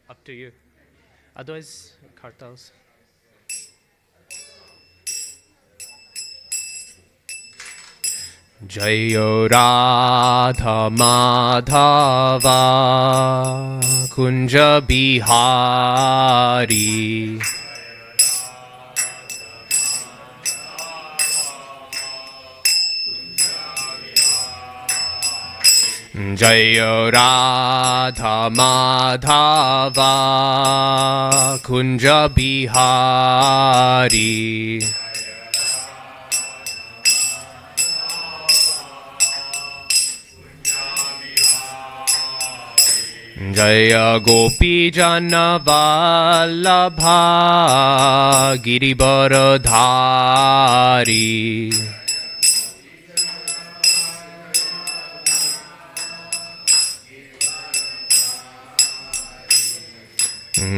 Up to you. Otherwise, kartals. Jayo Radha Madhava Kunja Bihari Jayo Radha Madhava Kunja Bihari Jaya Gopi Jana Vallabha Girivaradhari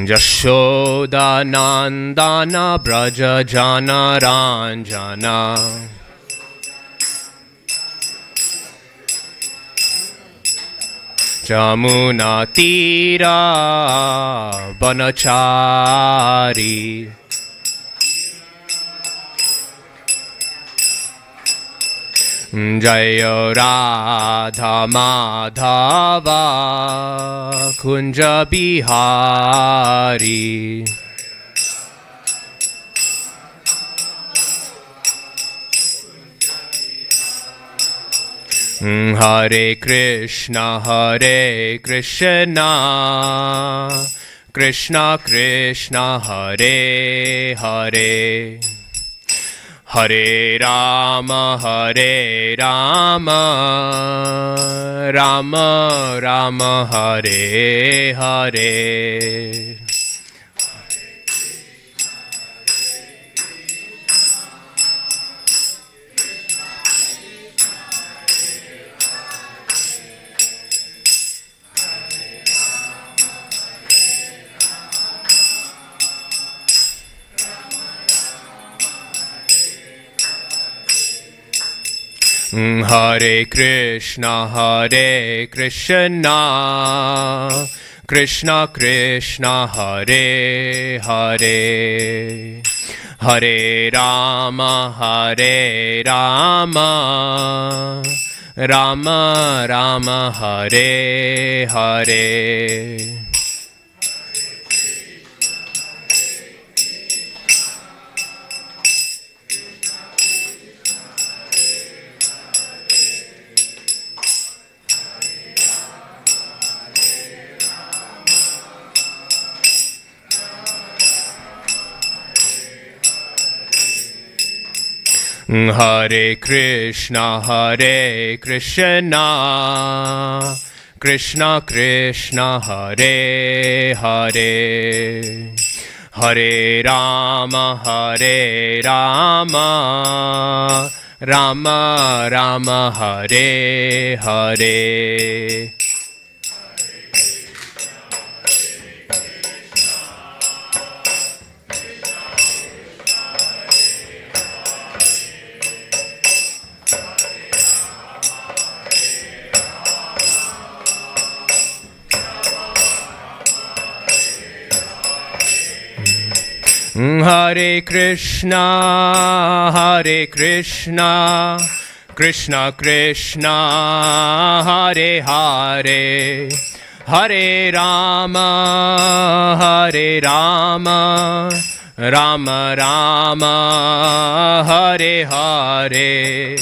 Jashoda Nandana Braja Jana Ranjana Jamuna Tira Banachari Jaya Radha Madhava Kunja Bihari Hare Krishna Krishna Krishna Hare Hare Hare Rama Rama Rama Hare Hare Hare Krishna Krishna Krishna Hare Hare Hare Rama Rama Rama Hare Hare Hare Krishna Krishna Krishna Hare Hare Hare Rama Rama Rama Hare Hare Hare Krishna Krishna Krishna Hare Hare Hare Rama Rama Rama Hare Hare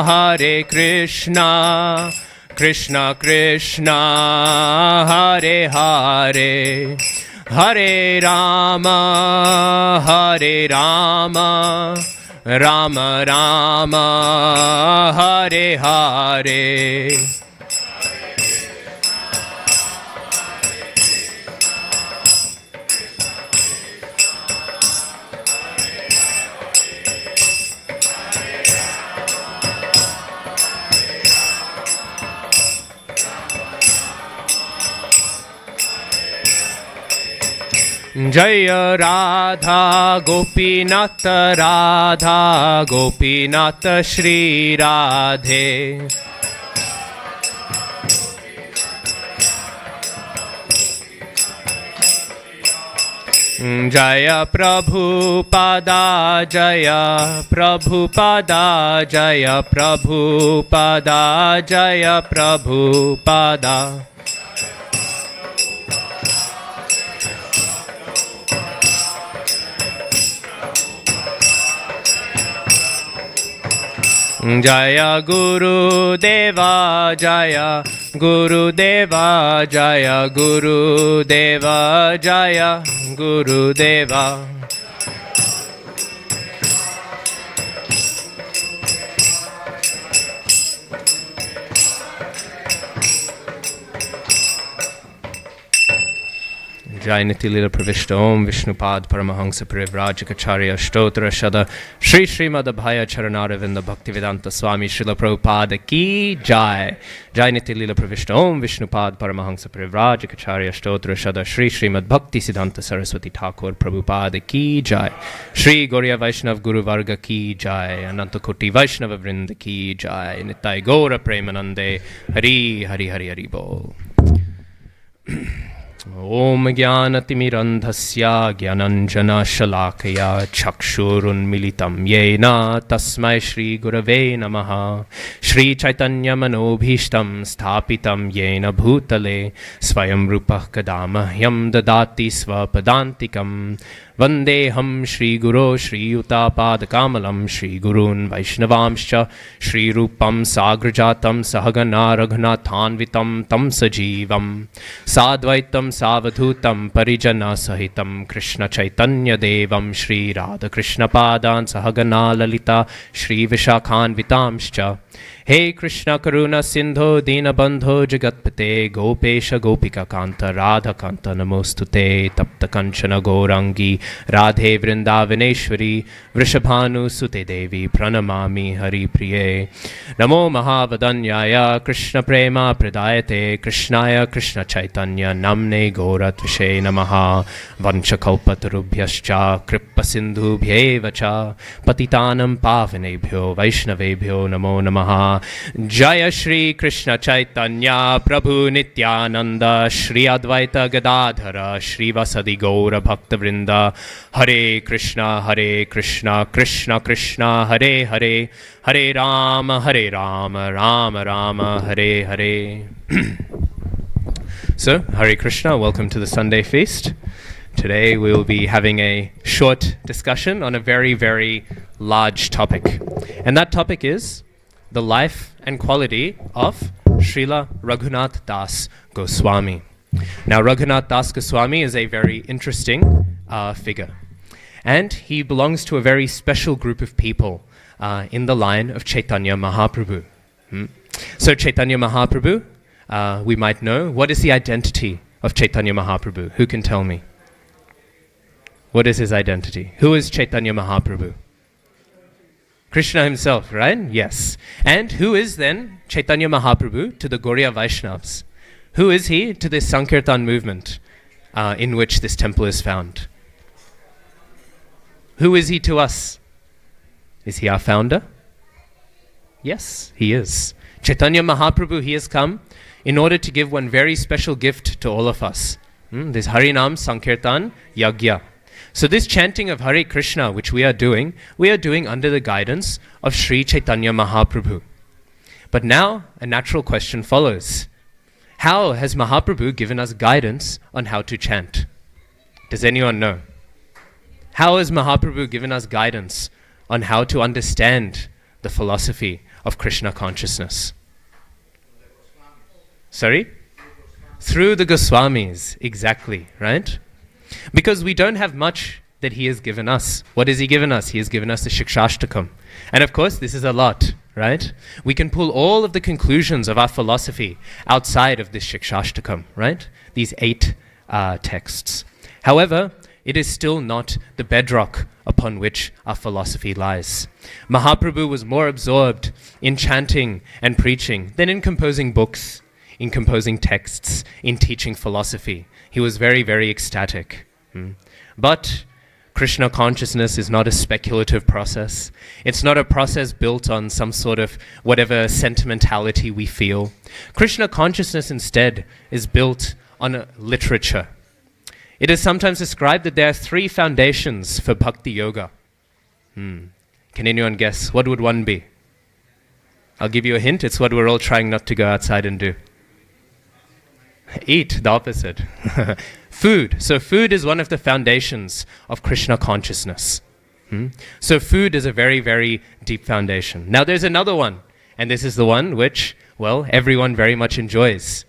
Hare Krishna Krishna Krishna Hare Hare Hare Rama Rama Rama Hare Hare Jaya Radha Gopinata Radha Gopinata Shri Radhe. Jaya Prabhupada Jaya Prabhupada Jaya Prabhupada Jaya Prabhupada. Jaya Guru Deva Jaya Guru Deva Jaya Guru Deva Jaya Guru Deva. Jai Niti Lila Pravishta Om Vishnupad Paramahansa Parivrajikacharya Stotra Shada Shri Srimad Abhaya Charanaravinda Bhaktivedanta Swami Srila Prabhupada Ki Jai. Jai Niti Lila Pravishta Om Vishnupad Paramahansa Parivrajikacharya Stotra Shada Shri Srimad Bhakti Siddhanta Saraswati Thakur Prabhupada Ki Jai. Shri Gauriya Vaishnav Guru Varga Ki Jai. Ananta Koti Vaishnava Vrinda Ki Jai. Nitai Gaura Premanande Hari Hari Hari Hari Bol. Om Jnanatimirandhasya Jnananjana Shalakaya Chakshurunmilitam Yena Tasmai Shri Gurave Namaha. Shri Chaitanya Manobhishtam Sthapitam Yena Bhutale Swayam Rupah Kadamahyam Dadati Svapadantikam. Vandeham Shri Guru Shri Utapad Kamalam Shri Gurun Vaishnavamscha Shri Rupam Sagrajatam Sahagana Raghunathanvitam Tam Sajivam Sadvaitam Savadhutam Parijana Sahitam Krishna Chaitanya Devam Shri Radha Krishna Padan Sahagana Lalita Shri Vishakhanvitamscha. Hey Krishna Karuna Sindho Dinabandho Jagatpate Gopesha Gopika Kanta Radha Kanta Namostute Tapta Kanchana Gourangi Radhe Vrindavaneshwari Vrishabhanu Sute Devi Pranamami Hari Priye. Namo Mahavadanyaya Krishna Prema Pradayate Krishnaya Krishna Chaitanya Namne Gauratvishe Namaha. Vanchakalpatarubhyascha Kripa Sindhubhyevacha Patitanam Pavanebhyo Vaishnavebhyo Namo Namaha. Jaya Shri Krishna Chaitanya Prabhu Nityananda Shri Advaita Gadadhara Shri Vasadi Gaura Bhakta Vrinda. Hare Krishna Krishna Krishna Hare Hare Hare Rama Rama Rama Hare Hare. So, Hare Krishna, welcome to the Sunday feast. Today we will be having a short discussion on a very, very large topic. And that topic is the life and quality of Srila Raghunath Das Goswami. Now, Raghunath Das Goswami is a very interesting figure. And he belongs to a very special group of people in the line of Chaitanya Mahaprabhu. So Chaitanya Mahaprabhu, we might know, what is the identity of Chaitanya Mahaprabhu? Who can tell me? What is his identity? Who is Chaitanya Mahaprabhu? Krishna himself, right? Yes. And who is then Chaitanya Mahaprabhu to the Gauriya Vaishnavas? Who is he to this Sankirtan movement in which this temple is found? Who is he to us? Is he our founder? Yes, he is. Chaitanya Mahaprabhu, he has come in order to give one very special gift to all of us. This Harinam Sankirtan Yagya. So this chanting of Hare Krishna, which we are doing under the guidance of Sri Chaitanya Mahaprabhu. But now, a natural question follows. How has Mahaprabhu given us guidance on how to chant? Does anyone know? How has Mahaprabhu given us guidance on how to understand the philosophy of Krishna consciousness? Sorry? Through the Goswamis, exactly, right? Because we don't have much that he has given us. What has he given us? He has given us the Shikshashtakam. And of course, this is a lot, right? We can pull all of the conclusions of our philosophy outside of this Shikshashtakam, right? These 8 texts. However, it is still not the bedrock upon which our philosophy lies. Mahaprabhu was more absorbed in chanting and preaching than in composing books, in composing texts, in teaching philosophy. He was very, very ecstatic. But Krishna consciousness is not a speculative process. It's not a process built on some sort of whatever sentimentality we feel. Krishna consciousness instead is built on a literature. It is sometimes described that there are 3 foundations for bhakti yoga. Can anyone guess? What would one be? I'll give you a hint. It's what we're all trying not to go outside and do. Eat, the opposite. Food. So food is one of the foundations of Krishna consciousness. So food is a very, very deep foundation. Now there's another one, and this is the one which, well, everyone very much enjoys.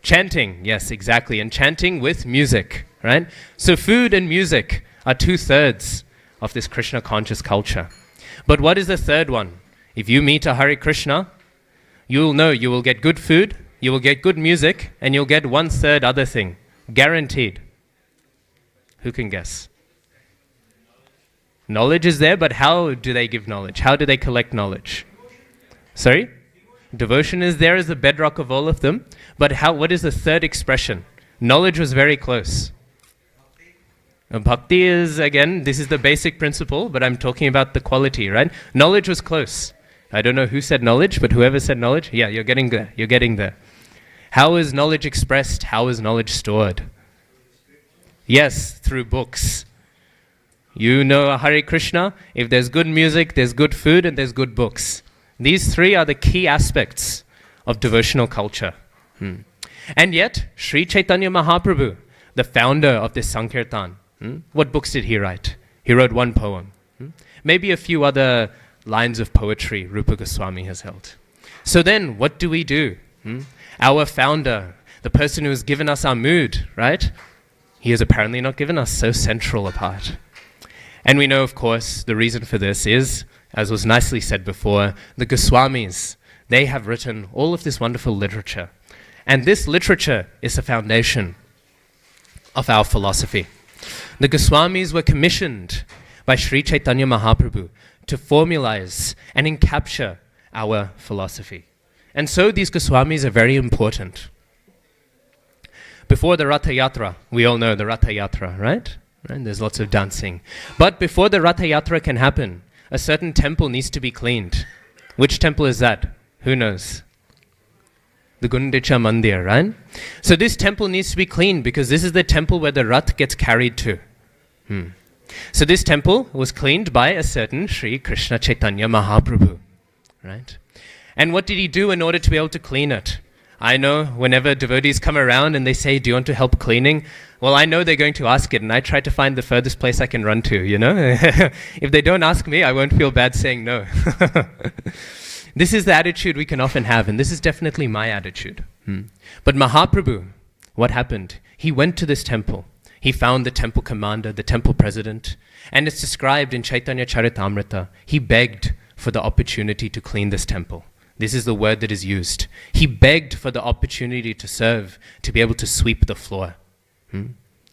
Chanting, yes, exactly, and chanting with music, right? So food and music are 2/3 of this Krishna conscious culture. But what is the third one? If you meet a Hare Krishna, you'll know you will get good food, you will get good music, and you'll get 1/3 other thing. Guaranteed. Who can guess? Knowledge is there, but how do they give knowledge? How do they collect knowledge? Sorry? Devotion is there as the bedrock of all of them, but what is the third expression? Knowledge was very close. Bhakti is, again, this is the basic principle, but I'm talking about the quality, right? Knowledge was close. I don't know who said knowledge, but whoever said knowledge, yeah, you're getting there. You're getting there. How is knowledge expressed? How is knowledge stored? Yes, through books. You know Hare Krishna, if there's good music, there's good food, and there's good books. These 3 are the key aspects of devotional culture. And yet, Sri Chaitanya Mahaprabhu, the founder of this Sankirtan, what books did he write? He wrote 1 poem. Maybe a few other lines of poetry Rupa Goswami has held. So then, what do we do? Our founder, the person who has given us our mood, right? He has apparently not given us so central a part. And we know, of course, the reason for this is, as was nicely said before, the Goswamis, they have written all of this wonderful literature. And this literature is the foundation of our philosophy. The Goswamis were commissioned by Sri Chaitanya Mahaprabhu to formalize and encapture our philosophy. And so these Goswamis are very important. Before the Ratha Yatra, we all know the Ratha Yatra, right? There's lots of dancing. But before the Ratha Yatra can happen, a certain temple needs to be cleaned. Which temple is that? Who knows? The Gundicha Mandir, right? So this temple needs to be cleaned because this is the temple where the Rath gets carried to. So this temple was cleaned by a certain Sri Krishna Chaitanya Mahaprabhu, right? And what did he do in order to be able to clean it? I know whenever devotees come around and they say, do you want to help cleaning? Well, I know they're going to ask it, and I try to find the furthest place I can run to, you know? If they don't ask me, I won't feel bad saying no. This is the attitude we can often have, and this is definitely my attitude. But Mahaprabhu, what happened? He went to this temple. He found the temple commander, the temple president, and it's described in Chaitanya Charitamrita. He begged for the opportunity to clean this temple. This is the word that is used. He begged for the opportunity to serve, to be able to sweep the floor.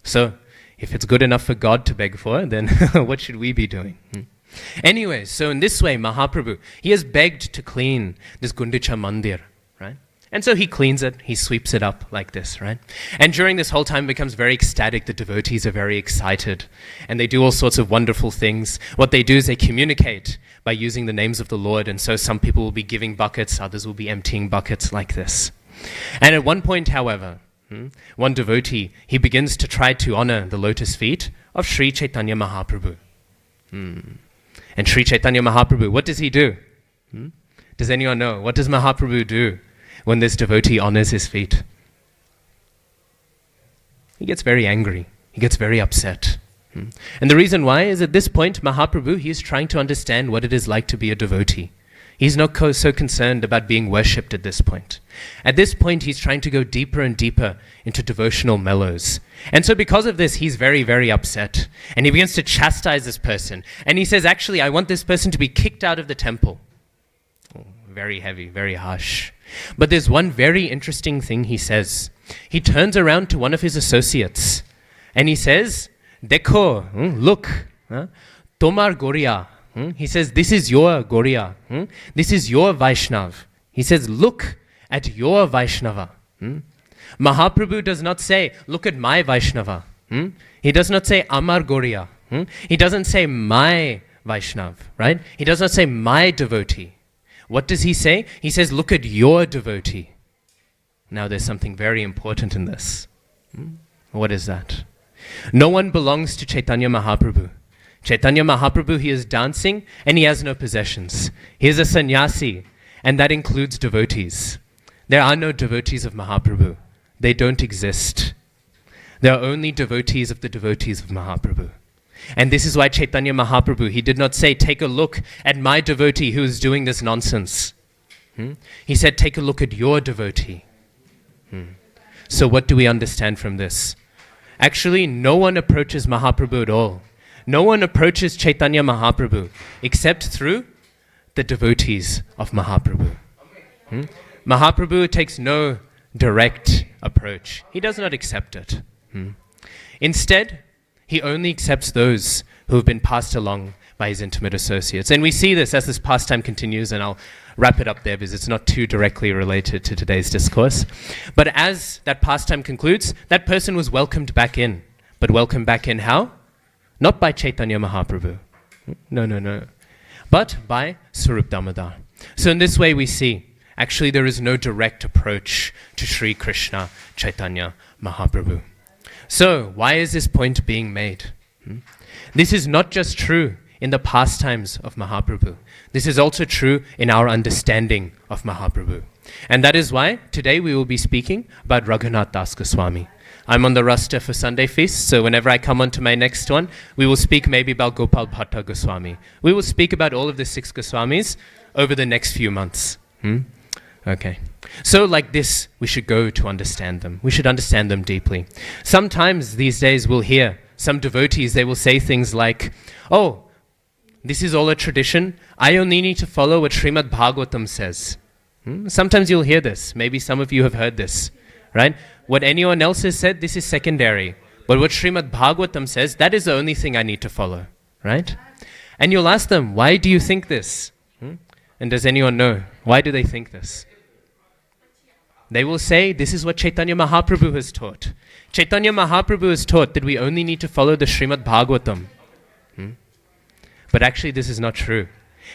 So, if it's good enough for God to beg for, then what should we be doing? Anyways, so in this way, Mahaprabhu, he has begged to clean this Gundicha Mandir, right? And so he cleans it, he sweeps it up like this, right? And during this whole time, it becomes very ecstatic. The devotees are very excited, and they do all sorts of wonderful things. What they do is they communicate by using the names of the Lord, and so some people will be giving buckets, others will be emptying buckets like this. And at one point, however, one devotee, he begins to try to honor the lotus feet of Sri Chaitanya Mahaprabhu. And Sri Chaitanya Mahaprabhu, what does he do? Does anyone know? What does Mahaprabhu do when this devotee honors his feet? He gets very angry. He gets very upset. And the reason why is at this point, Mahaprabhu, he is trying to understand what it is like to be a devotee. He's not so concerned about being worshipped at this point. At this point, he's trying to go deeper and deeper into devotional mellows. And so because of this, he's very, very upset. And he begins to chastise this person. And he says, actually, I want this person to be kicked out of the temple. Very heavy, very harsh. But there's one very interesting thing he says. He turns around to one of his associates. And he says, Dekho, look, Tomar Goriya. He says, this is your Goriya. This is your Vaishnav. He says, look at your Vaishnava. Mahaprabhu does not say, look at my Vaishnava. He does not say Amar Goriya. He doesn't say my Vaishnav, right? He does not say my devotee. What does he say? He says, look at your devotee. Now there's something very important in this. What is that? No one belongs to Chaitanya Mahaprabhu. Chaitanya Mahaprabhu, he is dancing and he has no possessions. He is a sannyasi, and that includes devotees. There are no devotees of Mahaprabhu. They don't exist. There are only devotees of the devotees of Mahaprabhu. And this is why Chaitanya Mahaprabhu, he did not say, take a look at my devotee who is doing this nonsense. He said, take a look at your devotee. So what do we understand from this? Actually, no one approaches Mahaprabhu at all. No one approaches Chaitanya Mahaprabhu except through the devotees of Mahaprabhu. Mahaprabhu takes no direct approach. He does not accept it. Instead, he only accepts those who have been passed along by his intimate associates. And we see this as this pastime continues, and I'll wrap it up there because it's not too directly related to today's discourse. But as that pastime concludes, that person was welcomed back in. But welcomed back in how? Not by Chaitanya Mahaprabhu. No. But by Swarup Damodar. So in this way we see, actually there is no direct approach to Sri Krishna Chaitanya Mahaprabhu. So, why is this point being made? This is not just true in the pastimes of Mahaprabhu. This is also true in our understanding of Mahaprabhu. And that is why today we will be speaking about Raghunath Das Goswami. I'm on the roster for Sunday Feast, so whenever I come on to my next one, we will speak maybe about Gopal Bhatta Goswami. We will speak about all of the 6 Goswamis over the next few months. Okay. So like this, we should go to understand them. We should understand them deeply. Sometimes these days we'll hear some devotees, they will say things like, oh, this is all a tradition. I only need to follow what Srimad Bhagavatam says. Sometimes you'll hear this. Maybe some of you have heard this, right? What anyone else has said, this is secondary. But what Srimad Bhagavatam says, that is the only thing I need to follow, right? And you'll ask them, why do you think this? And does anyone know? Why do they think this? They will say, this is what Chaitanya Mahaprabhu has taught. Chaitanya Mahaprabhu has taught that we only need to follow the Srimad Bhagavatam. But actually this is not true.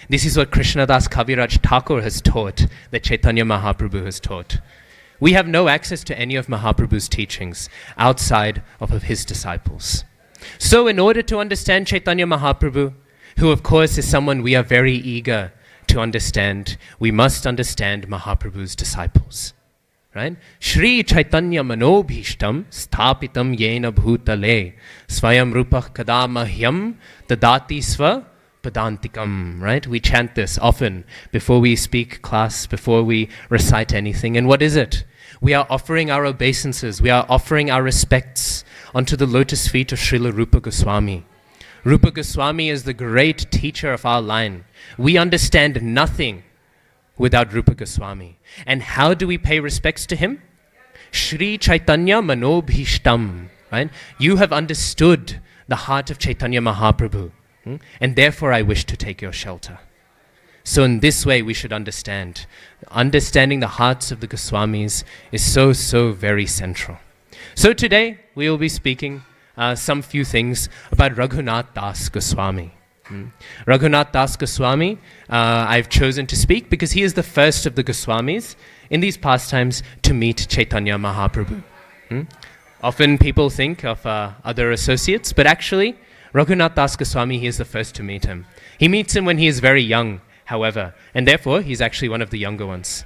This is what Krishnadas Kaviraj Thakur has taught, that Chaitanya Mahaprabhu has taught. We have no access to any of Mahaprabhu's teachings outside of his disciples. So in order to understand Chaitanya Mahaprabhu, who of course is someone we are very eager to understand, we must understand Mahaprabhu's disciples. Right? Shri Chaitanya Manobhishtam Sthapitam Yena Bhutale Swayam Rupah Kadamahyam Dadati Sva Padantikam. Right? We chant this often before we speak class, before we recite anything. And what is it? We are offering our obeisances, we are offering our respects onto the lotus feet of Srila Rupa Goswami. Rupa Goswami is the great teacher of our line. We understand nothing without Rupa Goswami. And how do we pay respects to him? Shri Chaitanya Manobhishtam. Right? You have understood the heart of Chaitanya Mahaprabhu. And therefore I wish to take your shelter. So in this way we should understand. Understanding the hearts of the Goswamis is so very central. So today we will be speaking some few things about Raghunath Das Goswami. Raghunath Das Goswami, I've chosen to speak because he is the first of the Goswamis in these pastimes to meet Chaitanya Mahaprabhu. Often people think of other associates, but actually Raghunath Das Goswami, he is the first to meet him. He meets him when he is very young, however, and therefore he's actually one of the younger ones.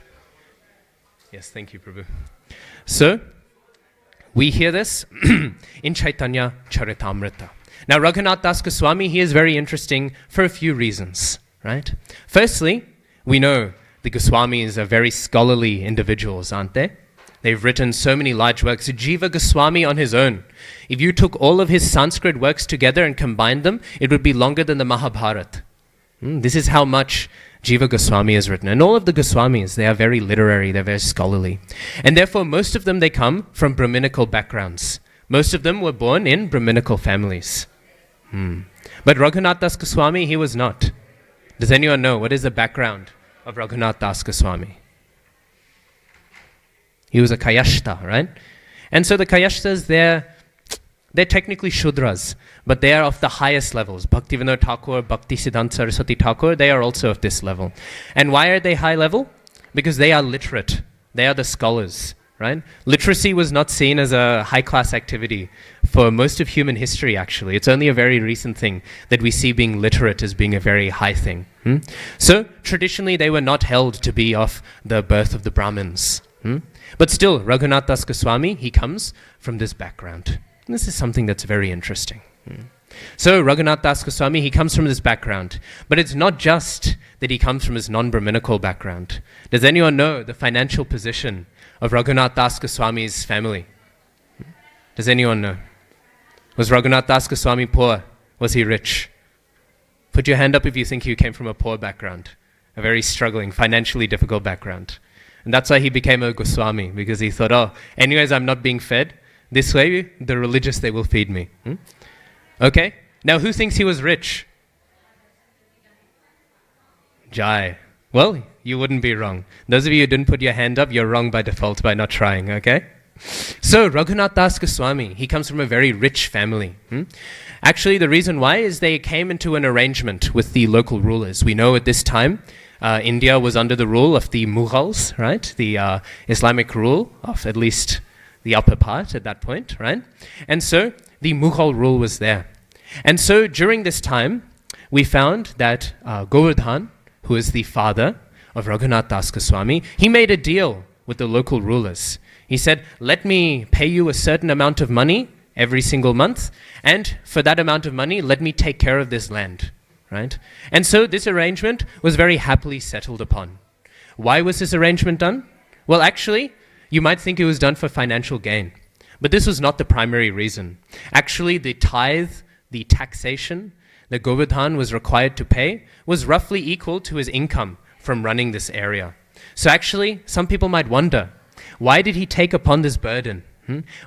Yes, thank you, Prabhu. So, we hear this in Chaitanya Charitamrita. Now, Raghunath Das Goswami, he is very interesting for a few reasons, right? Firstly, we know the Goswamis are very scholarly individuals, aren't they? They've written so many large works. Jiva Goswami on his own, if you took all of his Sanskrit works together and combined them, it would be longer than the Mahabharata. This is how much Jiva Goswami has written. And all of the Goswamis, they are very literary, they're very scholarly. And therefore, most of them, they come from Brahminical backgrounds. Most of them were born in Brahminical families. But Raghunath Das Goswami, he was not. Does anyone know what is the background of Raghunath Das Goswami? He was a Kayashta, right? And so the Kayashtas, their they're technically Shudras, but they are of the highest levels. Bhaktivinoda Thakur, Bhakti Siddhanta Saraswati Thakur, they are also of this level. And why are they high level? Because they are literate. They are the scholars, right? Literacy was not seen as a high-class activity for most of human history, actually. It's only a very recent thing that we see being literate as being a very high thing. So, traditionally, they were not held to be of the birth of the Brahmins. But still, Raghunath Das Goswami, he comes from this background. And this is something that's very interesting. So, Raghunath Das Goswami, he comes from this background. But it's not just that he comes from his non-Brahminical background. Does anyone know the financial position of Raghunath Das Goswami's family? Does anyone know? Was Raghunath Das Goswami poor? Was he rich? Put your hand up if you think he came from a poor background, a very struggling, financially difficult background. And that's why he became a Goswami, because he thought, anyways, I'm not being fed. This way, the religious, they will feed me. Okay? Now, who thinks he was rich? Jai. Well, you wouldn't be wrong. Those of you who didn't put your hand up, you're wrong by default by not trying, okay? So, Raghunath Das Goswami, he comes from a very rich family. Actually, the reason why is they came into an arrangement with the local rulers. We know at this time, India was under the rule of the Mughals, right? The Islamic rule of at least the upper part at that point, right? And so the Mughal rule was there. And so during this time, we found that Govardhan, who is the father of Raghunath Das Goswami, he made a deal with the local rulers. He said, let me pay you a certain amount of money every single month, and for that amount of money, let me take care of this land. Right? And so this arrangement was very happily settled upon. Why was this arrangement done? Well, actually, you might think it was done for financial gain. But this was not the primary reason. Actually, the tithe, the taxation that Govardhan was required to pay was roughly equal to his income from running this area. So actually, some people might wonder, why did he take upon this burden?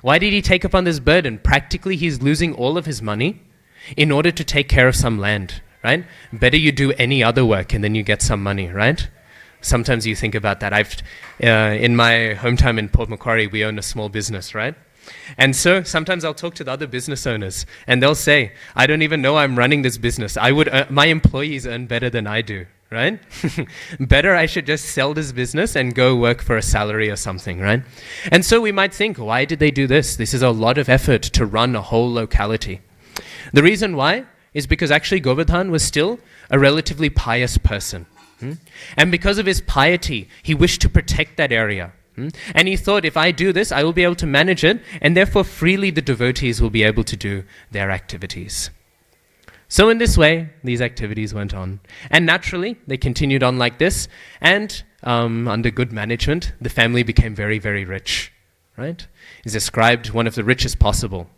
Why did he take upon this burden? Practically, he's losing all of his money in order to take care of some land. Right? Better you do any other work and then you get some money, right? Sometimes you think about that. In my hometown in Port Macquarie, we own a small business, right? And so sometimes I'll talk to the other business owners and they'll say, I don't even know I'm running this business. My employees earn better than I do, right? Better I should just sell this business and go work for a salary or something, right? And so we might think, why did they do this? This is a lot of effort to run a whole locality. The reason why is because actually Govardhan was still a relatively pious person. And because of his piety, he wished to protect that area. And he thought, if I do this, I will be able to manage it, and therefore freely the devotees will be able to do their activities. So in this way, these activities went on. And naturally, they continued on like this, and under good management, the family became very, very rich. Right? It's described one of the richest possible.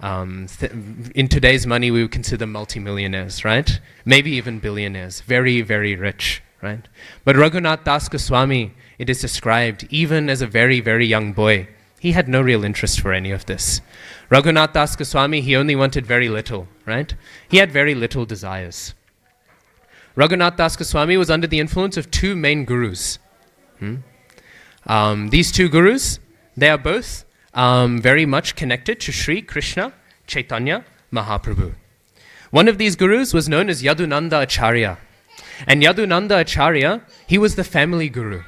In today's money, we would consider multimillionaires, right? Maybe even billionaires. Very, very rich, right? But Raghunath Das Goswami, it is described, even as a very, very young boy, he had no real interest for any of this. Raghunath Das Goswami, he only wanted very little, right? He had very little desires. Raghunath Das Goswami was under the influence of two main gurus. These two gurus, they are both very much connected to Sri Krishna Chaitanya Mahaprabhu. One of these gurus was known as Yadunanda Acharya. And Yadunanda Acharya, he was the family guru.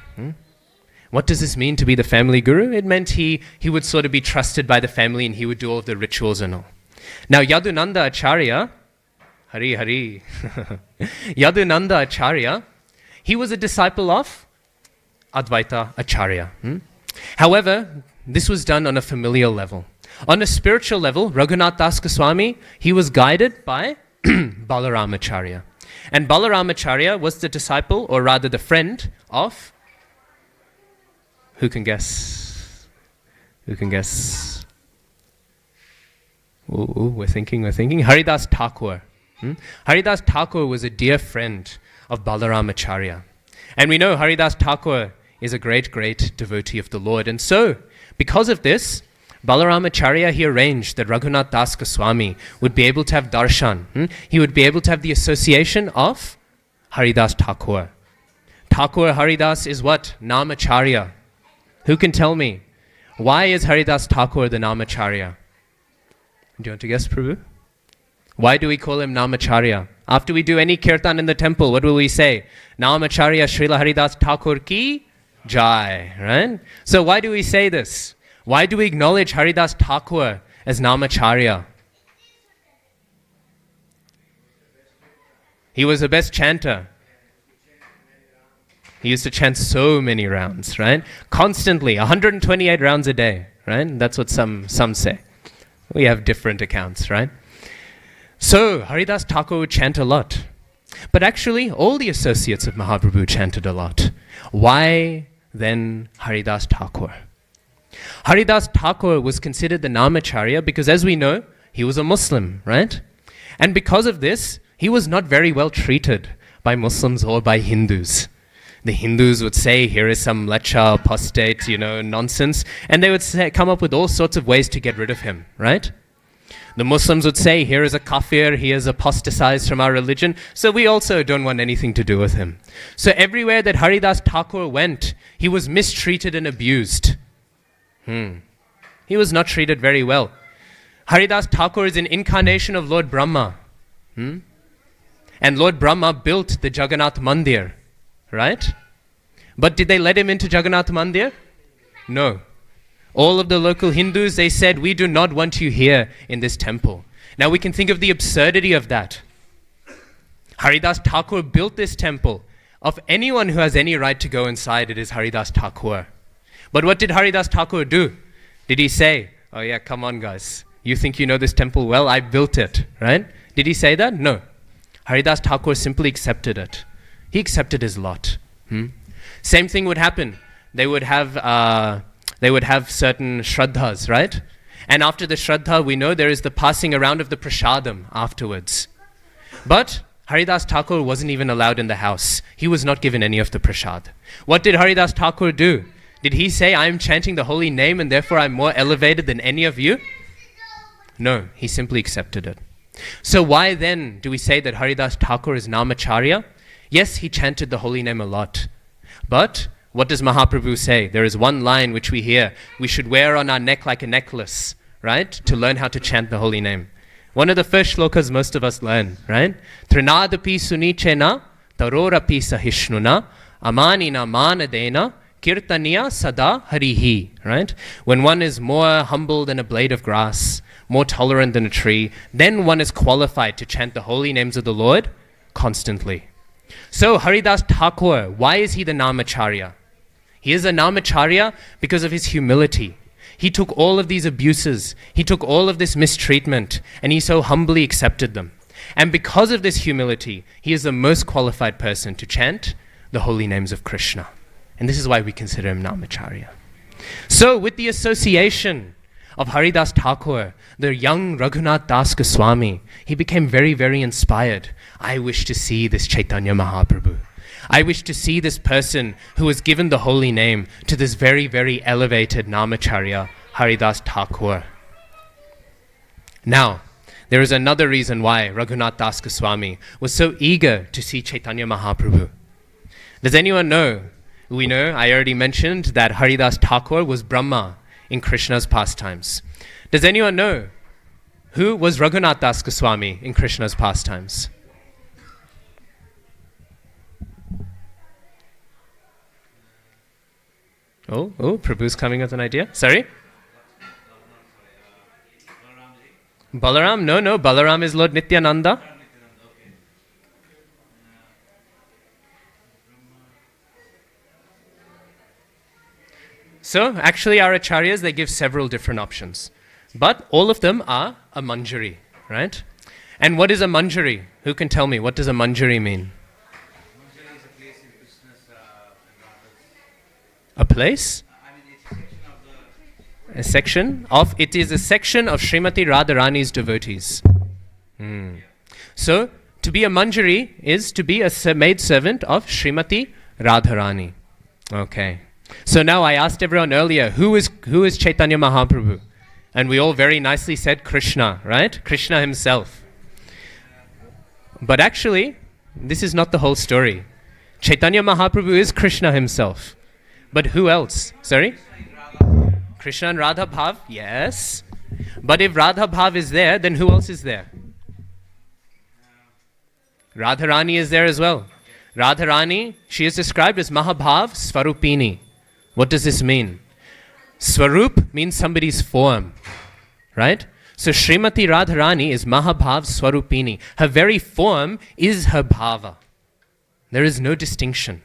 What does this mean to be the family guru? It meant he would sort of be trusted by the family and he would do all of the rituals and all. Now Yadunanda Acharya, Hari Hari, Yadunanda Acharya, he was a disciple of Advaita Acharya. However, this was done on a familial level. On a spiritual level, Raghunath Das Goswami, he was guided by Balaram Acharya. And Balaram Acharya was the disciple, or rather the friend of, who can guess? Who can guess? We're thinking. Haridas Thakur. Haridas Thakur was a dear friend of Balaram Acharya. And we know Haridas Thakur is a great, great devotee of the Lord. And so, because of this, Balaram Acharya, he arranged that Raghunath Das Goswami would be able to have darshan. He would be able to have the association of Haridas Thakur. Thakur Haridas is what? Namacharya. Who can tell me? Why is Haridas Thakur the Namacharya? Do you want to guess, Prabhu? Why do we call him Namacharya? After we do any kirtan in the temple, what will we say? Namacharya Srila Haridas Thakur ki jai, right? So why do we say this? Why do we acknowledge Haridas Thakur as Namacharya? He was the best chanter. He used to chant so many rounds, right? Constantly, 128 rounds a day, right? That's what some say. We have different accounts, right? So, Haridas Thakur would chant a lot. But actually, all the associates of Mahaprabhu chanted a lot. Why then Haridas Thakur? Haridas Thakur was considered the Namacharya because, as we know, he was a Muslim, right? And because of this, he was not very well treated by Muslims or by Hindus. The Hindus would say, here is some lecha, apostate, nonsense. And they would come up with all sorts of ways to get rid of him, right? The Muslims would say, here is a kafir, he has apostatized from our religion, so we also don't want anything to do with him. So everywhere that Haridas Thakur went, he was mistreated and abused. He was not treated very well. Haridas Thakur is an incarnation of Lord Brahma. And Lord Brahma built the Jagannath Mandir, right? But did they let him into Jagannath Mandir? No. All of the local Hindus, they said, we do not want you here in this temple. Now we can think of the absurdity of that. Haridas Thakur built this temple. Of anyone who has any right to go inside, it is Haridas Thakur. But what did Haridas Thakur do? Did he say, oh yeah, come on guys, you think you know this temple well, I built it, right? Did he say that? No. Haridas Thakur simply accepted it. He accepted his lot. Same thing would happen. They would have certain shraddhas, right? And after the shraddha, we know there is the passing around of the prasadam afterwards. But Haridas Thakur wasn't even allowed in the house. He was not given any of the prasad. What did Haridas Thakur do? Did he say, I am chanting the holy name and therefore I'm more elevated than any of you? No, he simply accepted it. So why then do we say that Haridas Thakur is Namacharya? Yes, he chanted the holy name a lot. But what does Mahaprabhu say? There is one line which we hear. We should wear on our neck like a necklace, right? To learn how to chant the holy name. One of the first shlokas most of us learn, right? Trinadapi sunichena, tarorapi sahishnuna, amanina manadena, kirtaniya sada harihi, right? When one is more humble than a blade of grass, more tolerant than a tree, then one is qualified to chant the holy names of the Lord constantly. So Haridas Thakur, why is he the Namacharya? He is a Namacharya because of his humility. He took all of these abuses, he took all of this mistreatment, and he so humbly accepted them. And because of this humility, he is the most qualified person to chant the holy names of Krishna. And this is why we consider him Namacharya. So with the association of Haridas Thakur, the young Raghunath Das Goswami, he became very, very inspired. I wish to see this Chaitanya Mahaprabhu. I wish to see this person who was given the holy name to this very, very elevated Namacharya, Haridas Thakur. Now, there is another reason why Raghunath Das Goswami was so eager to see Chaitanya Mahaprabhu. Does anyone know? We know, I already mentioned that Haridas Thakur was Brahma in Krishna's pastimes. Does anyone know who was Raghunath Das Goswami in Krishna's pastimes? Oh, Prabhu's coming with an idea. Sorry? Balaram? No, Balaram is Lord Nityananda. So, actually our acharyas, they give several different options. But all of them are a manjari, right? And what is a manjari? Who can tell me? What does a manjari mean? Manjari is a place in Krishna's A place? I mean, it's a section of the... It is a section of Srimati Radharani's devotees. So, to be a manjari is to be a maid servant of Srimati Radharani. Okay. So now I asked everyone earlier, who is Chaitanya Mahaprabhu? And we all very nicely said Krishna, right? Krishna himself. But actually, this is not the whole story. Chaitanya Mahaprabhu is Krishna himself. But who else? Sorry? Krishna and Radha Bhav, yes. But if Radha Bhav is there, then who else is there? Radharani is there as well. Radharani, she is described as Mahabhav Svarupini. What does this mean? Swarup means somebody's form, right? So Srimati Radharani is Mahabhav Swarupini. Her very form is her bhava. There is no distinction,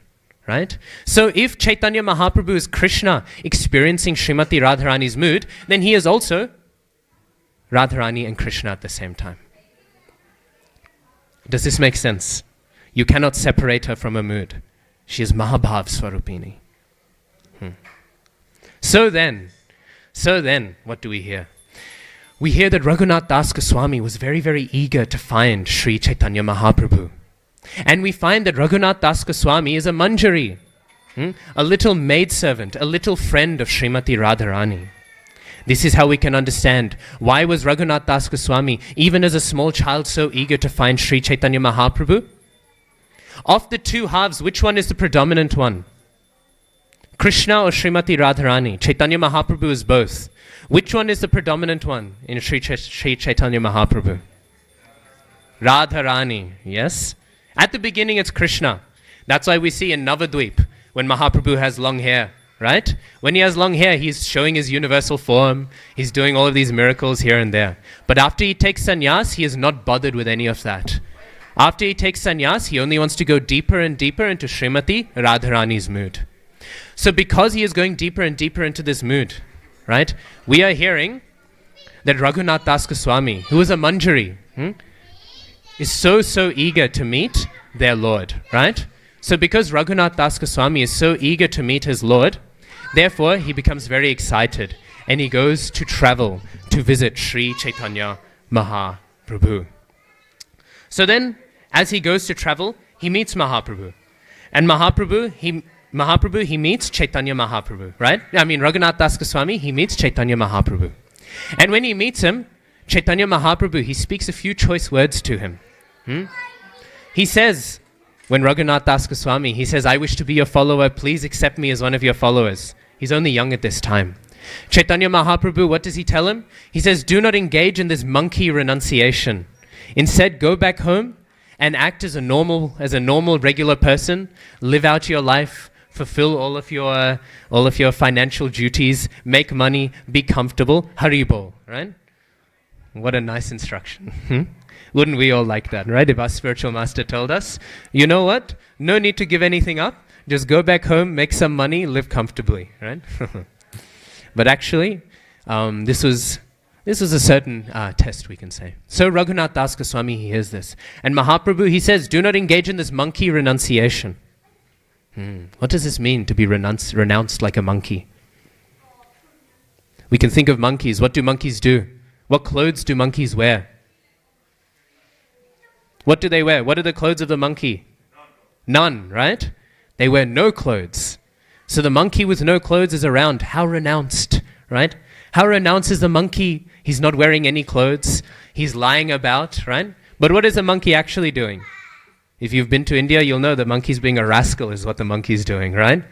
right? So if Chaitanya Mahaprabhu is Krishna experiencing Srimati Radharani's mood, then he is also Radharani and Krishna at the same time. Does this make sense? You cannot separate her from her mood. She is Mahabhav Swarupini. So then, what do we hear? We hear that Raghunath Das Goswami was very, very eager to find Sri Chaitanya Mahaprabhu. And we find that Raghunath Das Goswami is a manjari, a little maidservant, a little friend of Srimati Radharani. This is how we can understand why was Raghunath Das Goswami, even as a small child, so eager to find Sri Chaitanya Mahaprabhu? Of the two halves, which one is the predominant one? Krishna or Srimati Radharani? Chaitanya Mahaprabhu is both. Which one is the predominant one in Sri Chaitanya Mahaprabhu? Radharani, yes? At the beginning it's Krishna. That's why we see in Navadvip, when Mahaprabhu has long hair, right? When he has long hair, he's showing his universal form. He's doing all of these miracles here and there. But after he takes sannyas, he is not bothered with any of that. After he takes sannyas, he only wants to go deeper and deeper into Srimati Radharani's mood. So because he is going deeper and deeper into this mood, right, we are hearing that Raghunath Das Goswami, who is a manjari, is so eager to meet their Lord, right? So because Raghunath Das Goswami is so eager to meet his Lord, therefore he becomes very excited and he goes to travel to visit Sri Chaitanya Mahaprabhu. So then, as he goes to travel, he meets Mahaprabhu. And Mahaprabhu, he meets Chaitanya Mahaprabhu, right? I mean, Raghunath Das Goswami, he meets Chaitanya Mahaprabhu. And when he meets him, Chaitanya Mahaprabhu, he speaks a few choice words to him. He says, when Raghunath Das Goswami, he says, I wish to be your follower, please accept me as one of your followers. He's only young at this time. Chaitanya Mahaprabhu, what does he tell him? He says, do not engage in this monkey renunciation. Instead, go back home and act as a normal, regular person, live out your life, fulfill all of your financial duties, make money, be comfortable, Haribol, right? What a nice instruction. Wouldn't we all like that, right? If our spiritual master told us, you know what? No need to give anything up. Just go back home, make some money, live comfortably, right? But actually, this was a certain test, we can say. So Raghunath Das Goswami, he hears this. And Mahaprabhu, he says, do not engage in this monkey renunciation. What does this mean, to be renounced like a monkey? We can think of monkeys. What do monkeys do? What clothes do monkeys wear? What do they wear? What are the clothes of the monkey? None, right? They wear no clothes. So the monkey with no clothes is around. How renounced, right? How renounced is the monkey? He's not wearing any clothes. He's lying about, right? But what is the monkey actually doing? If you've been to India, you'll know the monkey's being a rascal is what the monkey's doing, right?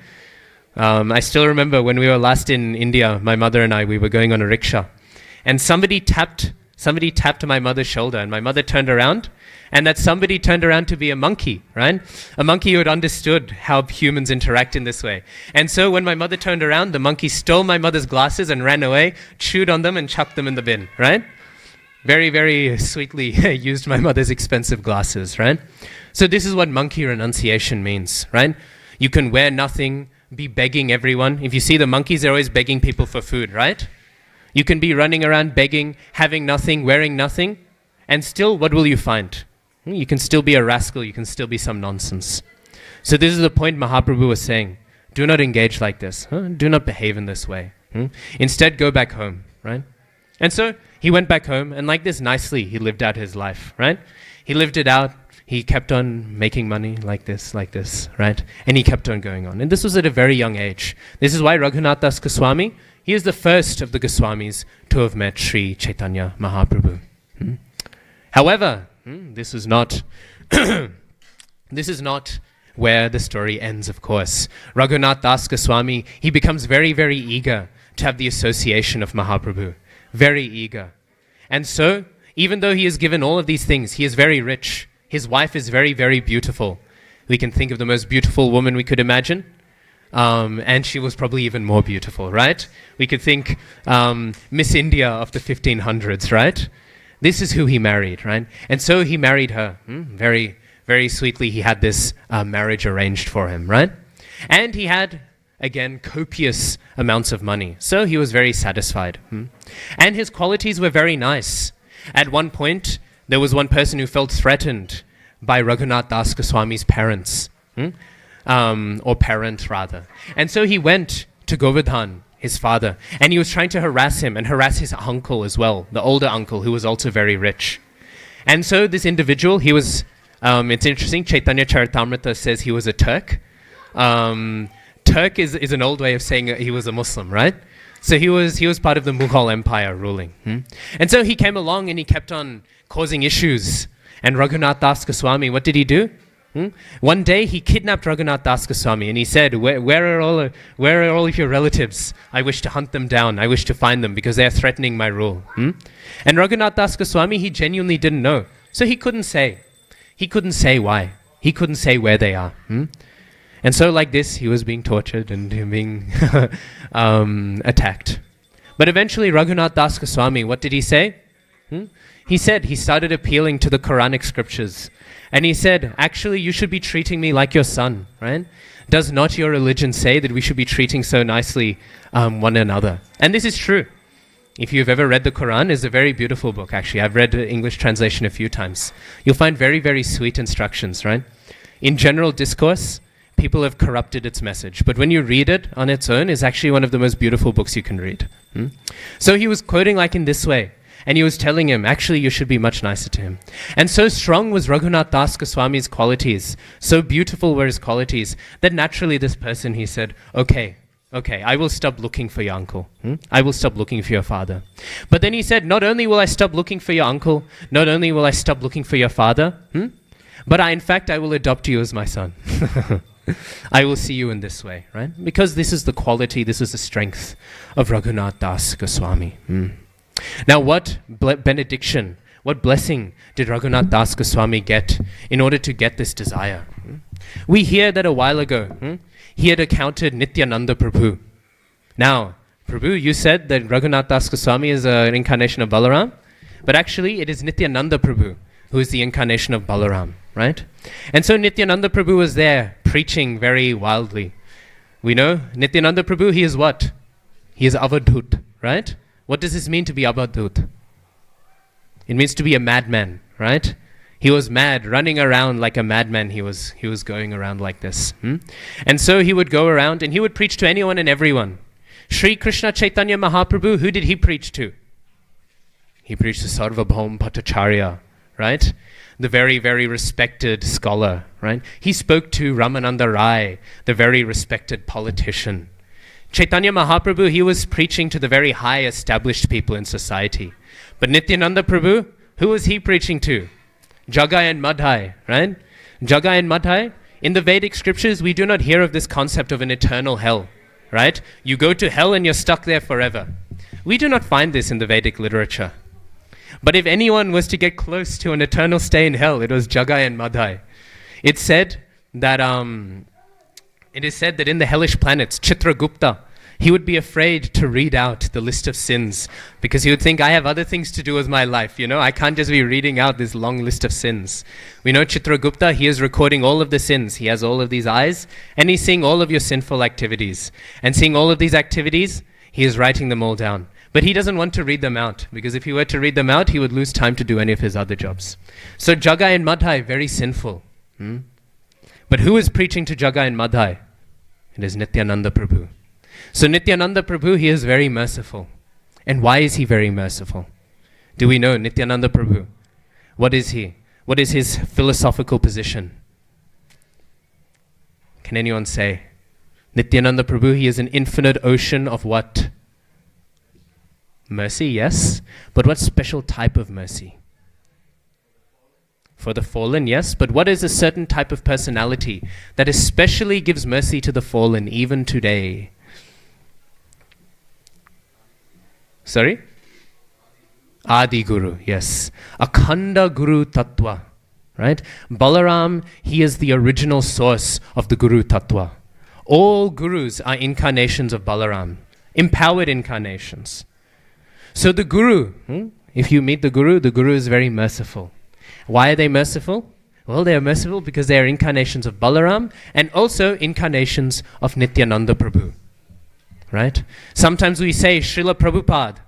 I still remember when we were last in India, my mother and I, we were going on a rickshaw. And somebody tapped my mother's shoulder, and my mother turned around, and that somebody turned around to be a monkey, right? A monkey who had understood how humans interact in this way. And so when my mother turned around, the monkey stole my mother's glasses and ran away, chewed on them and chucked them in the bin, right? Very, very sweetly used my mother's expensive glasses, right? So this is what monkey renunciation means, right? You can wear nothing, be begging everyone. If you see the monkeys, they're always begging people for food, right? You can be running around begging, having nothing, wearing nothing, and still, what will you find? You can still be a rascal, you can still be some nonsense. So this is the point Mahaprabhu was saying. Do not engage like this. Do not behave in this way. Instead, go back home, right? And so he went back home, and like this, nicely, he lived out his life, right? He lived it out. He kept on making money like this, right? And he kept on going on. And this was at a very young age. This is why Raghunath Das Goswami, he is the first of the Goswamis to have met Sri Chaitanya Mahaprabhu. However, this is not where the story ends, of course. Raghunath Das Goswami, he becomes very, very eager to have the association of Mahaprabhu. very eager. And so, even though he is given all of these things, he is very rich. His wife is very, very beautiful. We can think of the most beautiful woman we could imagine. And she was probably even more beautiful, right? We could think Miss India of the 1500s, right? This is who he married, right? And so he married her. Very, very sweetly, he had this marriage arranged for him, right? And he had, again, copious amounts of money. So he was very satisfied. And his qualities were very nice. At one point, there was one person who felt threatened by Raghunath Das Goswami's parents, or parent rather. And so he went to Govardhan, his father, and he was trying to harass him and harass his uncle as well, the older uncle, who was also very rich. And so this individual, he was, it's interesting, Chaitanya Charitamrita says he was a Turk. Turk is an old way of saying he was a Muslim, right? So he was part of the Mughal Empire ruling. And so he came along and he kept on causing issues. And Raghunath Das Goswami, what did he do? One day he kidnapped Raghunath Das Goswami and he said, where are all of your relatives? I wish to hunt them down. I wish to find them because they are threatening my rule. And Raghunath Das Goswami, he genuinely didn't know. So he couldn't say. He couldn't say why. He couldn't say where they are. And so like this, he was being tortured and being attacked. But eventually Raghunath Das Goswami, what did he say? He said, he started appealing to the Quranic scriptures. And he said, actually, you should be treating me like your son, right? Does not your religion say that we should be treating so nicely one another? And this is true. If you've ever read the Quran, it's a very beautiful book, actually. I've read the English translation a few times. You'll find very, very sweet instructions, right? In general discourse, people have corrupted its message. But when you read it on its own, it's actually one of the most beautiful books you can read. So he was quoting like in this way. And he was telling him, actually, you should be much nicer to him. And so strong was Raghunath Das Goswami's qualities, so beautiful were his qualities, that naturally this person, he said, okay, I will stop looking for your uncle. I will stop looking for your father. But then he said, not only will I stop looking for your uncle, not only will I stop looking for your father, but in fact, I will adopt you as my son. I will see you in this way, right? Because this is the quality, this is the strength of Raghunath Das Goswami. Now what benediction, what blessing did Raghunath Das Goswami get in order to get this desire? We hear that a while ago, he had encountered Nityananda Prabhu. Now, Prabhu, you said that Raghunath Das Goswami is an incarnation of Balaram, but actually it is Nityananda Prabhu who is the incarnation of Balaram, right? And so Nityananda Prabhu was there preaching very wildly. We know Nityananda Prabhu, he is what? He is Avadhut, right? What does this mean to be Avadhut? It means to be a madman, right? He was mad, running around like a madman. He was going around like this. And so he would go around and he would preach to anyone and everyone. Sri Krishna Chaitanya Mahaprabhu, who did he preach to? He preached to Sarvabhaum Bhattacharya, right? The very, very respected scholar, right? He spoke to Ramananda Rai, the very respected politician. Chaitanya Mahaprabhu, he was preaching to the very high established people in society. But Nityananda Prabhu, who was he preaching to? Jagai and Madhai, right? Jagai and Madhai. In the Vedic scriptures, we do not hear of this concept of an eternal hell, right? You go to hell and you're stuck there forever. We do not find this in the Vedic literature. But if anyone was to get close to an eternal stay in hell, it was Jagai and Madhai. It is said that in the hellish planets, Chitragupta, he would be afraid to read out the list of sins because he would think, I have other things to do with my life, I can't just be reading out this long list of sins. We know Chitragupta, he is recording all of the sins. He has all of these eyes and he's seeing all of your sinful activities. And seeing all of these activities, he is writing them all down. But he doesn't want to read them out because if he were to read them out, he would lose time to do any of his other jobs. So Jagai and Madhai, very sinful. But who is preaching to Jagai and Madhai? It is Nityananda Prabhu. So Nityananda Prabhu, he is very merciful. And why is he very merciful? Do we know Nityananda Prabhu? What is he? What is his philosophical position? Can anyone say? Nityananda Prabhu, he is an infinite ocean of what? Mercy, yes. But what special type of mercy? For the fallen, yes. But what is a certain type of personality that especially gives mercy to the fallen even today? Sorry? Adi Guru, yes. Akhanda Guru Tattva, right? Balaram, he is the original source of the Guru Tattva. All gurus are incarnations of Balaram, empowered incarnations. So the Guru, if you meet the Guru is very merciful. Why are they merciful? Well, they are merciful because they are incarnations of Balaram and also incarnations of Nityananda Prabhu, right? Sometimes we say Srila Prabhupada,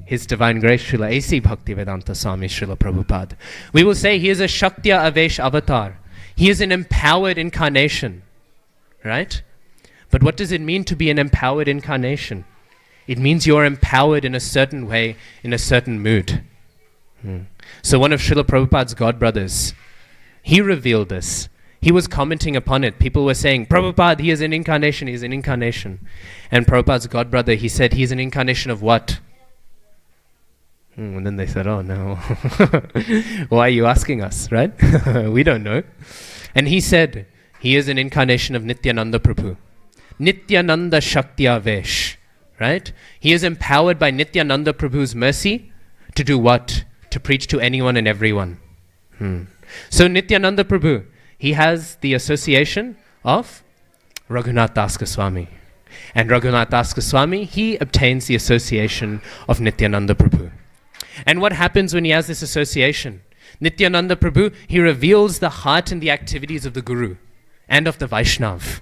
His Divine Grace Srila A.C. Bhaktivedanta Swami Srila Prabhupada. We will say he is a Shaktya Avesh avatar. He is an empowered incarnation, right? But what does it mean to be an empowered incarnation? It means you're empowered in a certain way, in a certain mood. So one of Srila Prabhupada's godbrothers, he revealed this. He was commenting upon it. People were saying, Prabhupada, he is an incarnation, he is an incarnation. And Prabhupada's godbrother, he said, he's an incarnation of what? And then they said, oh no, why are you asking us, right? We don't know. And he said, he is an incarnation of Nityananda Prabhu. Nityananda Shaktya Vesh, right? He is empowered by Nityananda Prabhu's mercy to do what? To preach to anyone and everyone. So Nityananda Prabhu, he has the association of Raghunath Das Goswami. And Raghunath Das Goswami, he obtains the association of Nityananda Prabhu. And what happens when he has this association? Nityananda Prabhu, he reveals the heart and the activities of the Guru and of the Vaishnav.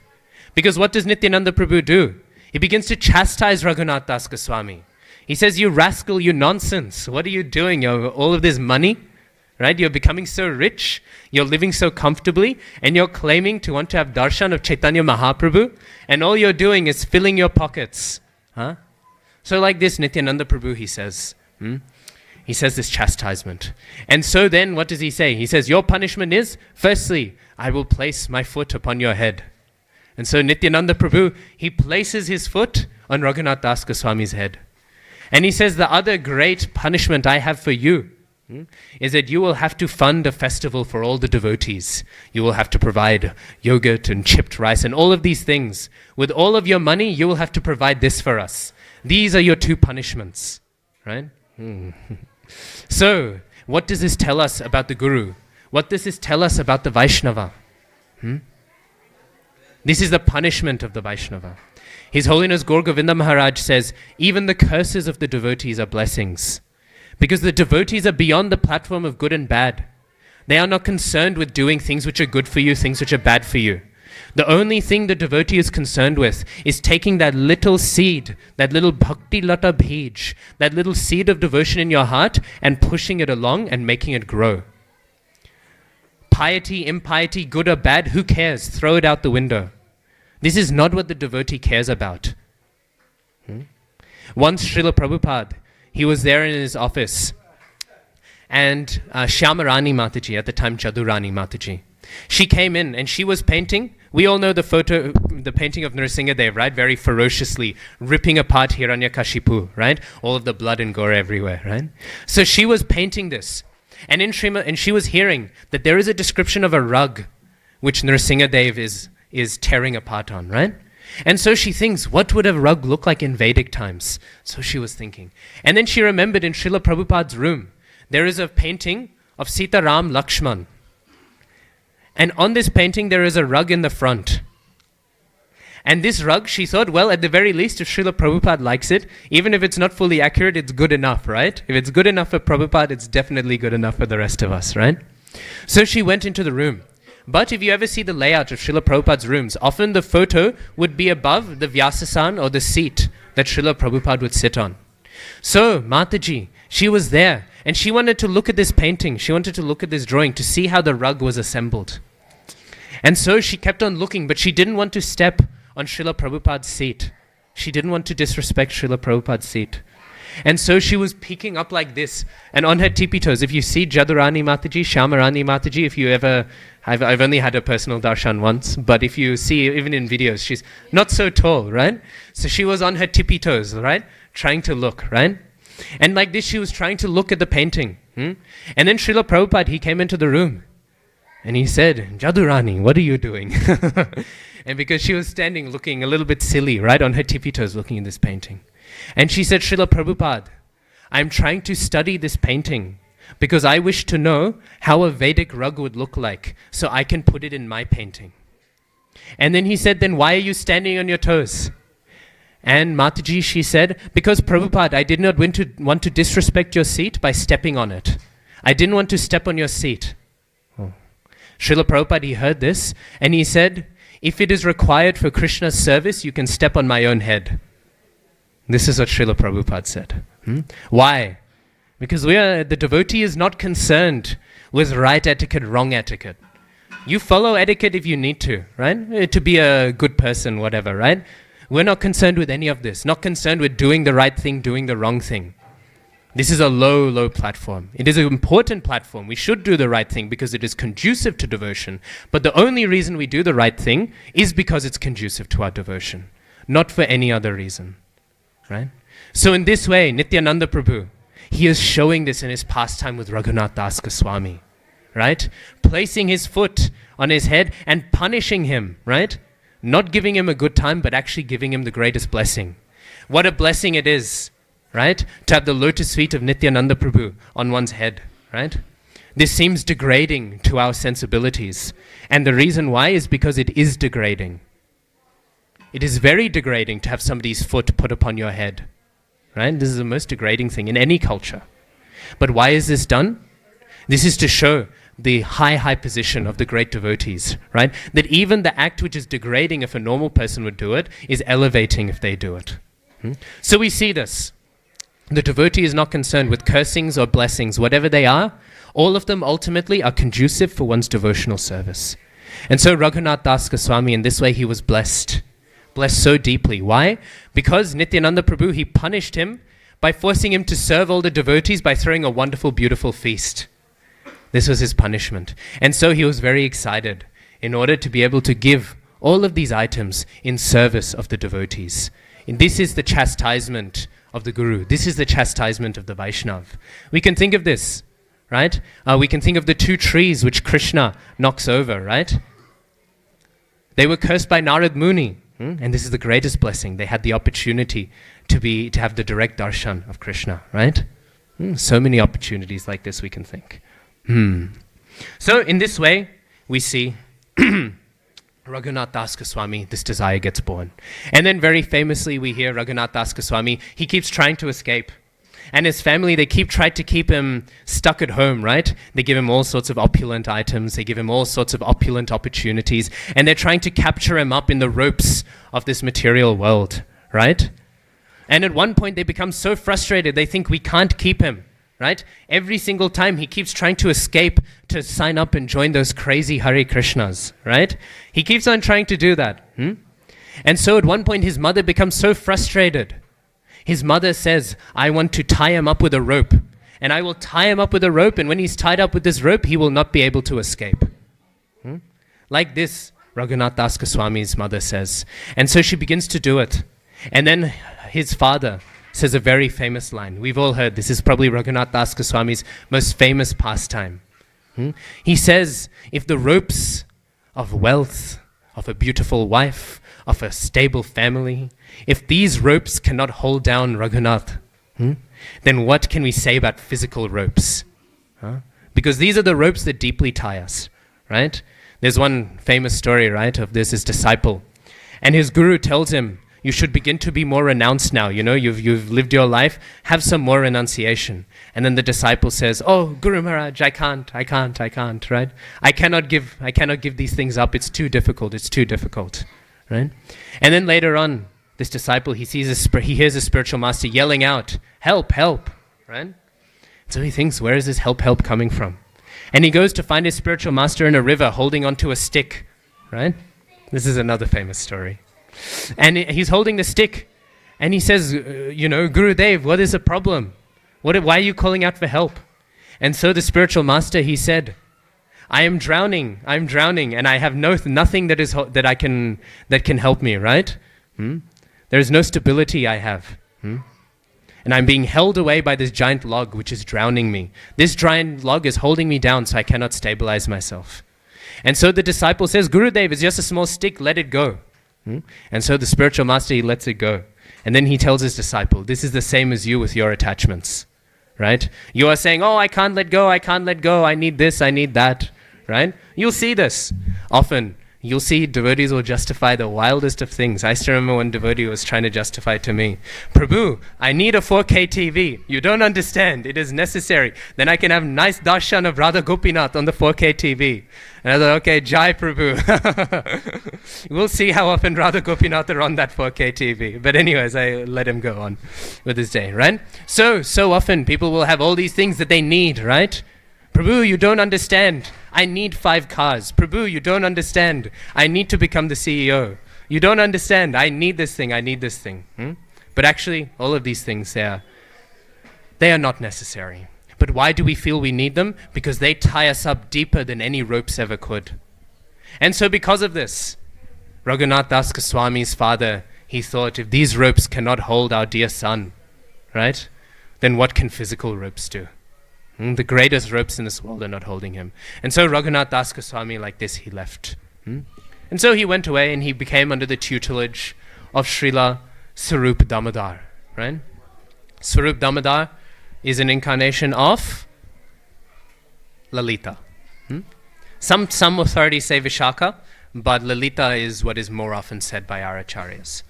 Because what does Nityananda Prabhu do? He begins to chastise Raghunath Das Goswami. He says, you rascal, you nonsense. What are you doing? You have all of this money, right? You're becoming so rich. You're living so comfortably. And you're claiming to want to have darshan of Chaitanya Mahaprabhu. And all you're doing is filling your pockets. So like this, Nityananda Prabhu, he says this chastisement. And so then, what does he say? He says, your punishment is, firstly, I will place my foot upon your head. And so Nityananda Prabhu, he places his foot on Raghunath Das Goswami's head. And he says, the other great punishment I have for you is that you will have to fund a festival for all the devotees. You will have to provide yogurt and chipped rice and all of these things. With all of your money, you will have to provide this for us. These are your two punishments, right? So, what does this tell us about the Guru? What does this tell us about the Vaishnava? This is the punishment of the Vaishnava. His Holiness Gaur Govinda Maharaj says, even the curses of the devotees are blessings. Because the devotees are beyond the platform of good and bad. They are not concerned with doing things which are good for you, things which are bad for you. The only thing the devotee is concerned with is taking that little seed, that little bhakti lata bij, that little seed of devotion in your heart and pushing it along and making it grow. Piety, impiety, good or bad, who cares? Throw it out the window. This is not what the devotee cares about. Once Srila Prabhupada, he was there in his office, and Shyamarani Mataji, at the time Jadurani Mataji, she came in and she was painting. We all know the painting of Nrsingadev, right? Very ferociously ripping apart Hiranyakashipu, right? All of the blood and gore everywhere, right? So she was painting this. And she was hearing that there is a description of a rug which Nrsingadev is tearing apart on, right? And so she thinks, what would a rug look like in Vedic times? So she was thinking. And then she remembered in Srila Prabhupada's room, there is a painting of Sita Ram Lakshman. And on this painting, there is a rug in the front. And this rug, she thought, well, at the very least, if Srila Prabhupada likes it, even if it's not fully accurate, it's good enough, right? If it's good enough for Prabhupada, it's definitely good enough for the rest of us, right? So she went into the room. But if you ever see the layout of Srila Prabhupada's rooms, often the photo would be above the Vyasasan or the seat that Srila Prabhupada would sit on. So Mataji, she was there and she wanted to look at this painting. She wanted to look at this drawing to see how the rug was assembled. And so she kept on looking, but she didn't want to step on Srila Prabhupada's seat. She didn't want to disrespect Srila Prabhupada's seat. And so she was peeking up like this, and on her tippy toes. If you see Jadurani Mataji, Shyamarani Mataji, if you ever, I've only had a personal darshan once, but if you see, even in videos, she's not so tall, right? So she was on her tippy toes, right? Trying to look, right? And like this, she was trying to look at the painting. And then Srila Prabhupada, he came into the room, and he said, Jadurani, what are you doing? And because she was standing looking a little bit silly, right, on her tippy toes looking at this painting. And she said, Srila Prabhupada, I'm trying to study this painting because I wish to know how a Vedic rug would look like so I can put it in my painting. And then he said, then why are you standing on your toes? And Mataji, she said, because Prabhupada, I did not want to disrespect your seat by stepping on it. I didn't want to step on your seat. Srila Prabhupada, he heard this and he said, if it is required for Krishna's service, you can step on my own head. This is what Srila Prabhupada said. Why? Because the devotee is not concerned with right etiquette, wrong etiquette. You follow etiquette if you need to, right? To be a good person, whatever, right? We're not concerned with any of this. Not concerned with doing the right thing, doing the wrong thing. This is a low, low platform. It is an important platform. We should do the right thing because it is conducive to devotion. But the only reason we do the right thing is because it's conducive to our devotion, not for any other reason, right? So in this way, Nityananda Prabhu, he is showing this in his pastime with Raghunath Das Goswami, right? Placing his foot on his head and punishing him, right? Not giving him a good time, but actually giving him the greatest blessing. What a blessing it is, right? To have the lotus feet of Nityananda Prabhu on one's head, right? This seems degrading to our sensibilities. And the reason why is because it is degrading. It is very degrading to have somebody's foot put upon your head, right? This is the most degrading thing in any culture. But why is this done? This is to show the high position of the great devotees, right? That even the act which is degrading if a normal person would do it is elevating if they do it. So we see this. The devotee is not concerned with cursings or blessings, whatever they are. All of them ultimately are conducive for one's devotional service. And so Raghunath Das Goswami, in this way, he was blessed so deeply. Why? Because Nityananda Prabhu, he punished him by forcing him to serve all the devotees by throwing a wonderful, beautiful feast. This was his punishment. And so he was very excited in order to be able to give all of these items in service of the devotees. And this is the chastisement of the Guru. This is the chastisement of the Vaishnav. We can think of this, right? We can think of the two trees which Krishna knocks over, right? They were cursed by Narad Muni. And this is the greatest blessing. They had the opportunity to have the direct darshan of Krishna, right? So many opportunities like this we can think. So in this way, we see Raghunath Das Goswami, this desire gets born. And then very famously we hear Raghunath Das Goswami, he keeps trying to escape. And his family, they tried to keep him stuck at home, right? They give him all sorts of opulent items. They give him all sorts of opulent opportunities. And they're trying to capture him up in the ropes of this material world, right? And at one point they become so frustrated, they think we can't keep him, right? Every single time he keeps trying to escape to sign up and join those crazy Hare Krishnas, right? He keeps on trying to do that. And so at one point his mother becomes so frustrated. His mother says, I want to tie him up with a rope. And I will tie him up with a rope, and when he's tied up with this rope, he will not be able to escape. Like this, Raghunath Das Goswami's mother says. And so she begins to do it. And then his father says a very famous line. We've all heard this. This is probably Raghunath Das Goswami's most famous pastime. He says, if the ropes of wealth, of a beautiful wife, of a stable family, if these ropes cannot hold down Raghunath, then what can we say about physical ropes? Because these are the ropes that deeply tie us, right? There's one famous story, right, of this, his disciple. And his guru tells him, you should begin to be more renounced now. You know, you've lived your life, have some more renunciation. And then the disciple says, oh, Guru Maharaj, I can't, right? I cannot give these things up. It's too difficult, right? And then later on, this disciple, he hears a spiritual master yelling out, help, right? So he thinks, where is this help coming from? And he goes to find his spiritual master in a river holding onto a stick, right? This is another famous story. And he's holding the stick, and he says, Gurudev, what is the problem? Why are you calling out for help? And so the spiritual master, he said, I am drowning, and I have nothing that can help me, right? There is no stability I have. And I'm being held away by this giant log which is drowning me. This giant log is holding me down so I cannot stabilize myself. And so the disciple says, Gurudev, it's just a small stick, let it go. And so the spiritual master, he lets it go. And then he tells his disciple, this is the same as you with your attachments, right? You are saying, oh, I can't let go, I need this, I need that, right? You'll see this often. You'll see devotees will justify the wildest of things. I still remember one devotee was trying to justify to me, Prabhu, I need a 4K TV. You don't understand. It is necessary. Then I can have nice darshan of Radha Gopinath on the 4K TV. And I thought, okay, Jai Prabhu. We'll see how often Radha Gopinath are on that 4K TV. But anyways, I let him go on with his day, right? So often people will have all these things that they need, right? Prabhu, you don't understand. I need 5 cars. Prabhu, you don't understand. I need to become the CEO. You don't understand. I need this thing. But actually, all of these things, they are not necessary. But why do we feel we need them? Because they tie us up deeper than any ropes ever could. And so because of this, Raghunath Das Goswami's father, he thought, if these ropes cannot hold our dear son, right, then what can physical ropes do? The greatest ropes in this world are not holding him. And so Raghunath Das Goswami, like this, he left. And so he went away and he became under the tutelage of Srila Swarup Damodar, right? Swarup Damodar is an incarnation of Lalita. Some authorities say Vishaka, but Lalita is what is more often said by our acharyas.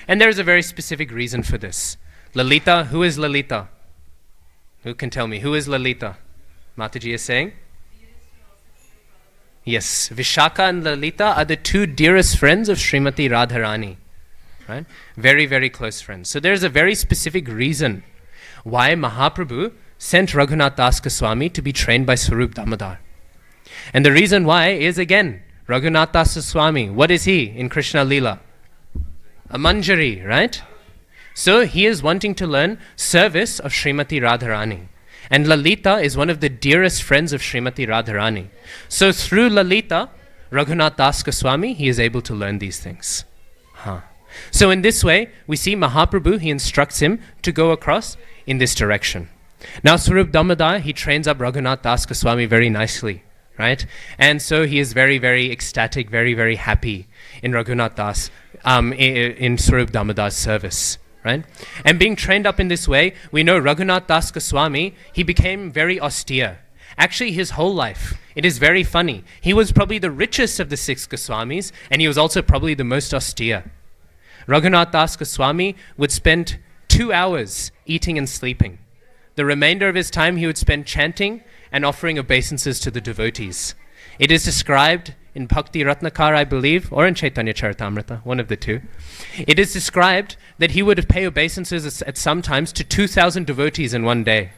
And there is a very specific reason for this. Lalita, who is Lalita? Who can tell me? Who is Lalita? Mataji is saying? Yes, Vishaka and Lalita are the 2 dearest friends of Srimati Radharani. Right? Very, very close friends. So there's a very specific reason why Mahaprabhu sent Raghunath Das Goswami to be trained by Swarup Damodar. And the reason why is, again, Raghunath Das Goswami. What is he in Krishna Leela? A Manjari, right? So he is wanting to learn service of Srimati Radharani. And Lalita is one of the dearest friends of Srimati Radharani. So through Lalita, Raghunath Das Goswami, he is able to learn these things. So in this way, we see Mahaprabhu, he instructs him to go across in this direction. Now Swarup Damodar, he trains up Raghunath Das Goswami very nicely, right? And so he is very, very ecstatic, very, very happy in Raghunath Das, in Swarup Damodar's service. Right? And being trained up in this way, we know Raghunath Das Goswami, he became very austere. Actually, his whole life, it is very funny. He was probably the richest of the 6 Goswamis, and he was also probably the most austere. Raghunath Das Goswami would spend 2 hours eating and sleeping. The remainder of his time, he would spend chanting and offering obeisances to the devotees. It is described in Bhakti Ratnakar, I believe, or in Chaitanya Charitamrita, one of the 2. It is described that he would pay obeisances at some times to 2,000 devotees in one day.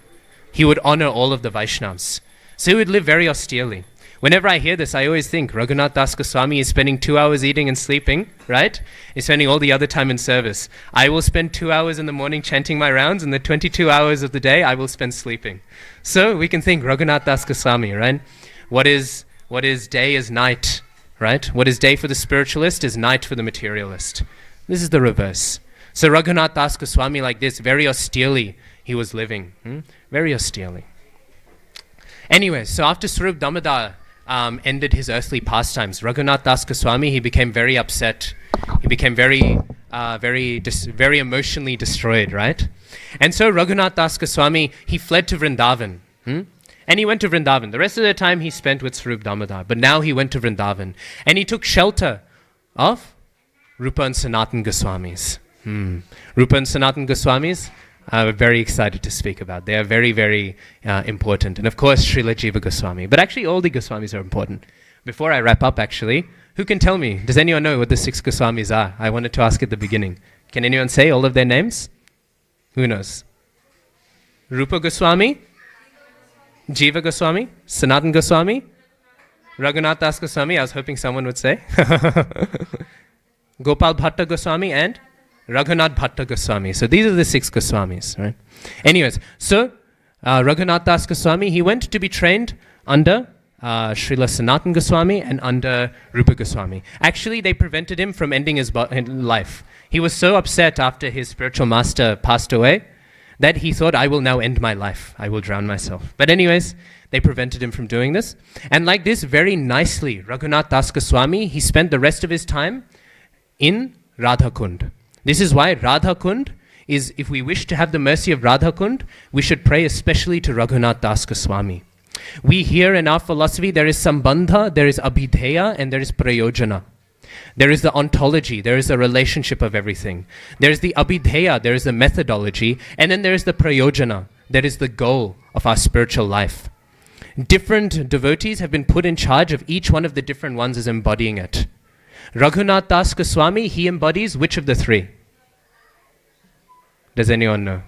He would honor all of the Vaishnavas. So he would live very austerely. Whenever I hear this, I always think Raghunath Das Goswami is spending 2 hours eating and sleeping, right? He's spending all the other time in service. I will spend 2 hours in the morning chanting my rounds, and the 22 hours of the day I will spend sleeping. So we can think Raghunath Das Goswami, right? What is day is night, right? What is day for the spiritualist is night for the materialist. This is the reverse. So Raghunath Das Goswami, like this, very austerely he was living. Very austerely. Anyway, so after Swarup Damodar ended his earthly pastimes, Raghunath Das Goswami, he became very upset. He became very emotionally destroyed, right? And so Raghunath Das Goswami, he fled to Vrindavan. And he went to Vrindavan. The rest of the time he spent with Swarup Damodar. But now he went to Vrindavan. And he took shelter of Rupa and Sanatan Goswamis. Rupa and Sanatan Goswamis, I'm very excited to speak about. They are very, very important. And of course, Srila Jiva Goswami. But actually, all the Goswamis are important. Before I wrap up, actually, who can tell me? Does anyone know what the 6 Goswamis are? I wanted to ask at the beginning. Can anyone say all of their names? Who knows? Rupa Goswami? Jiva Goswami, Sanatan Goswami, Raghunath Das Goswami, I was hoping someone would say, Gopal Bhatta Goswami and Raghunath Bhatta Goswami. So these are the 6 Goswamis, right? Anyways, so Raghunath Das Goswami, he went to be trained under Srila Sanatan Goswami and under Rupa Goswami. Actually, they prevented him from ending his life. He was so upset after his spiritual master passed away that he thought, I will now end my life. I will drown myself. But anyways, they prevented him from doing this. And like this, very nicely, Raghunath Das Goswami, he spent the rest of his time in Radha Kund. This is why Radha Kund is if we wish to have the mercy of Radha Kund, we should pray especially to Raghunath Das Goswami. We hear in our philosophy there is sambandha, there is abhidheya, and there is prayojana. There is the ontology, there is the relationship of everything. There is the abhidheya, there is the methodology, and then there is the prayojana, that is the goal of our spiritual life. Different devotees have been put in charge of each one of the different ones as embodying it. Raghunath Das Goswami, he embodies which of the three? Does anyone know?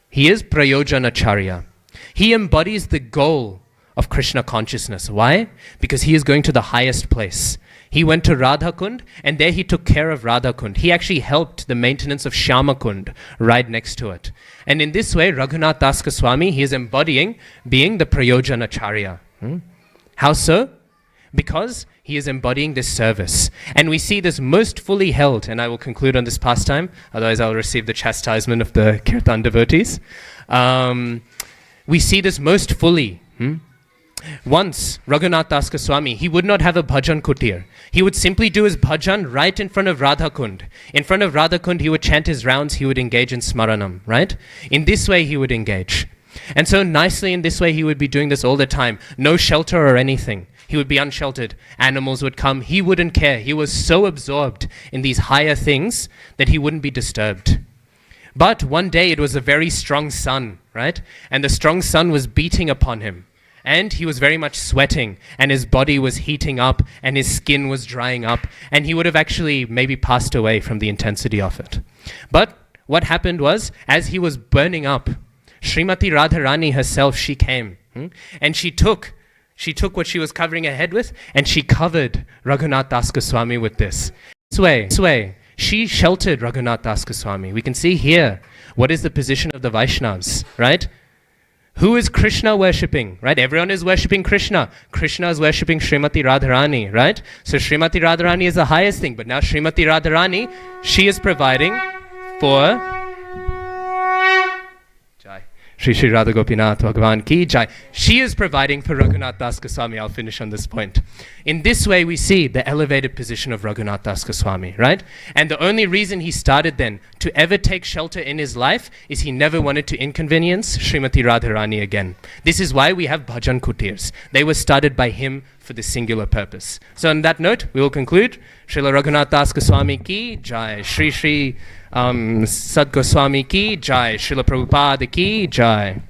He is Prayojanacharya. He embodies the goal of Krishna consciousness. Why? Because he is going to the highest place. He went to Radha Kund, and there he took care of Radha Kund. He actually helped the maintenance of Shyama Kund right next to it. And in this way, Raghunath Das Goswami, he is embodying being the Prayojanacharya. How so? Because he is embodying this service. And we see this most fully held, and I will conclude on this pastime, otherwise I will receive the chastisement of the Kirtan devotees. We see this most fully. Once, Raghunath Das Goswami, he would not have a bhajan kutir. He would simply do his bhajan right in front of Radha Kund. In front of Radha Kund, he would chant his rounds, he would engage in smaranam, right? In this way, he would engage. And so nicely in this way, he would be doing this all the time. No shelter or anything. He would be unsheltered. Animals would come. He wouldn't care. He was so absorbed in these higher things that he wouldn't be disturbed. But one day, it was a very strong sun, right? And the strong sun was beating upon him. And he was very much sweating, and his body was heating up, and his skin was drying up, and he would have actually maybe passed away from the intensity of it. But what happened was, as he was burning up, Srimati Radharani herself, she came, and she took what she was covering her head with, and she covered Raghunath Das Goswami with this. This way, she sheltered Raghunath Das Goswami. We can see here, what is the position of the Vaishnavas, right? Who is Krishna worshipping, right? Everyone is worshipping Krishna. Krishna is worshipping Srimati Radharani, right? So Srimati Radharani is the highest thing, but now Srimati Radharani, she is providing for Jai. Shri Shri Radha Gopinath Bhagavan Ki Jai. She is providing for Raghunath Das Goswami. I'll finish on this point. In this way, we see the elevated position of Raghunath Das Goswami, right? And the only reason he started then to ever take shelter in his life is he never wanted to inconvenience Srimati Radharani again. This is why we have bhajan kutirs. They were started by him for this singular purpose. So on that note, we will conclude. Srila Raghunath Das Goswami Ki Jai. Shri Shri Sad Goswami Ki Jai. Srila Prabhupada Ki Jai.